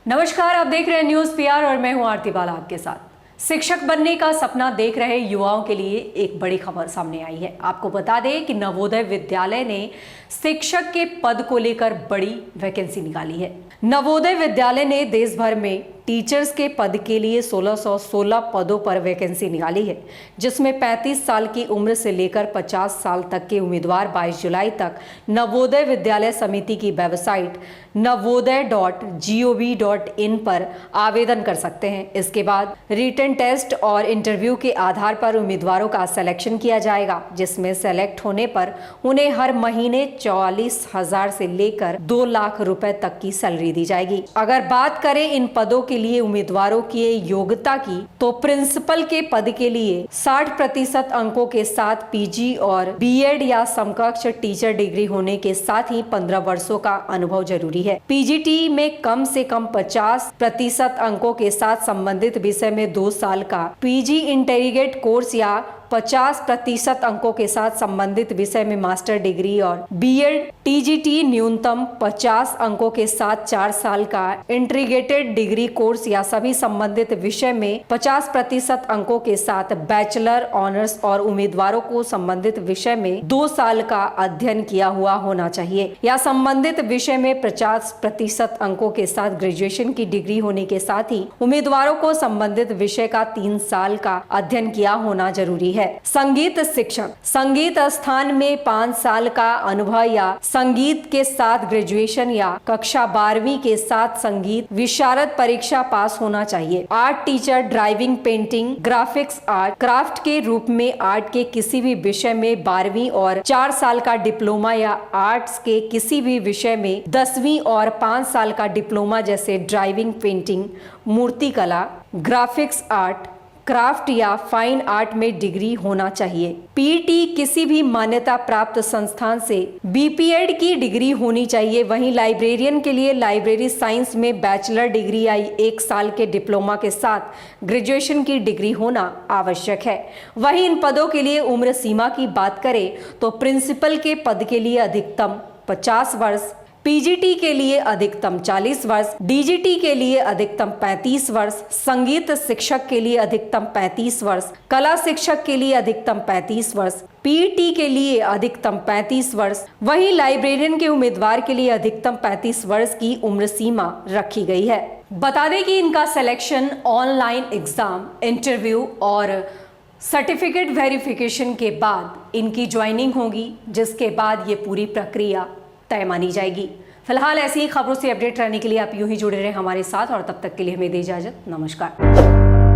नमस्कार, आप देख रहे हैं न्यूज़ पीआर और मैं हूं आरती बाला आपके साथ। शिक्षक बनने का सपना देख रहे युवाओं के लिए एक बड़ी खबर सामने आई है। आपको बता दें कि नवोदय विद्यालय ने शिक्षक के पद को लेकर बड़ी वैकेंसी निकाली है। नवोदय विद्यालय ने देश भर में टीचर्स के पद के लिए 1616 पदों पर वैकेंसी निकाली है, जिसमें 35 साल की उम्र से लेकर 50 साल तक के उम्मीदवार 22 जुलाई तक नवोदय विद्यालय समिति की वेबसाइट navodaya.gov.in पर आवेदन कर सकते हैं। इसके बाद रिटन टेस्ट और इंटरव्यू के आधार पर उम्मीदवारों का सिलेक्शन किया जाएगा, जिसमें सेलेक्ट होने पर उन्हें हर महीने 44,000 से लेकर 2 लाख रुपए तक की सैलरी दी जाएगी। अगर बात करें इन पदों के लिए उम्मीदवारों की योग्यता की, तो प्रिंसिपल के पद के लिए 60% अंकों के साथ पीजी और बीएड या समकक्ष टीचर डिग्री होने के साथ ही 15 वर्षों का अनुभव जरूरी है। पीजीटी में कम से कम 50% अंकों के साथ संबंधित विषय में 2 साल का पीजी इंटीग्रेटेड कोर्स या 50% अंकों के साथ संबंधित विषय में मास्टर डिग्री और बीएड टीजीटी न्यूनतम 50 अंकों के साथ 4 साल का इंटीग्रेटेड डिग्री कोर्स या सभी संबंधित विषय में 50% अंकों के साथ बैचलर ऑनर्स और उम्मीदवारों को संबंधित विषय में 2 साल का अध्ययन किया हुआ होना चाहिए या संबंधित विषय में 50% अंकों के साथ ग्रेजुएशन की डिग्री होने के साथ ही उम्मीदवारों को संबंधित विषय का 3 साल का अध्ययन किया होना जरूरी है। संगीत शिक्षक, संगीत स्थान में 5 साल का अनुभव या संगीत के साथ ग्रेजुएशन या कक्षा 12वीं के साथ संगीत विशारद परीक्षा पास होना चाहिए। Art teacher, driving, painting, graphics art, craft के रूप में आर्ट के किसी भी विषय में 12वीं और 4 साल का डिप्लोमा या आर्ट्स के किसी भी विषय में 10वीं और 5 साल का डिप्लोमा जैसे ड्राइविंग, पेंटिंग, मूर्तिकला, ग्राफिक्स आर्ट, क्राफ्ट या फाइन आर्ट में डिग्री होना चाहिए। पीटी किसी भी मान्यता प्राप्त संस्थान से बीपीएड की डिग्री होनी चाहिए। वहीं लाइब्रेरियन के लिए लाइब्रेरी साइंस में बैचलर डिग्री या 1 साल के डिप्लोमा के साथ ग्रेजुएशन की डिग्री होना आवश्यक है। वहीं इन पदों के लिए उम्र सीमा की बात करें तो प्रिंसिपल के पद के लिए अधिकतम 50 वर्ष, पीजीटी के लिए अधिकतम 40 वर्ष, डीजीटी के लिए अधिकतम 35 वर्ष, संगीत शिक्षक के लिए अधिकतम 35 वर्ष, कला शिक्षक के लिए अधिकतम 35 वर्ष, पीटी के लिए अधिकतम 35 वर्ष, वहीं लाइब्रेरियन के उम्मीदवार के लिए अधिकतम 35 वर्ष की उम्र सीमा रखी गई है। बता दें कि इनका सिलेक्शन ऑनलाइन एग्जाम, इंटरव्यू और सर्टिफिकेट वेरिफिकेशन के बाद इनकी ज्वाइनिंग होगी, जिसके बाद ये पूरी प्रक्रिया तय मानी जाएगी। फिलहाल ऐसी ही खबरों से अपडेट रहने के लिए आप यूं ही जुड़े रहें हमारे साथ और तब तक के लिए हमें दे इजाजत। नमस्कार।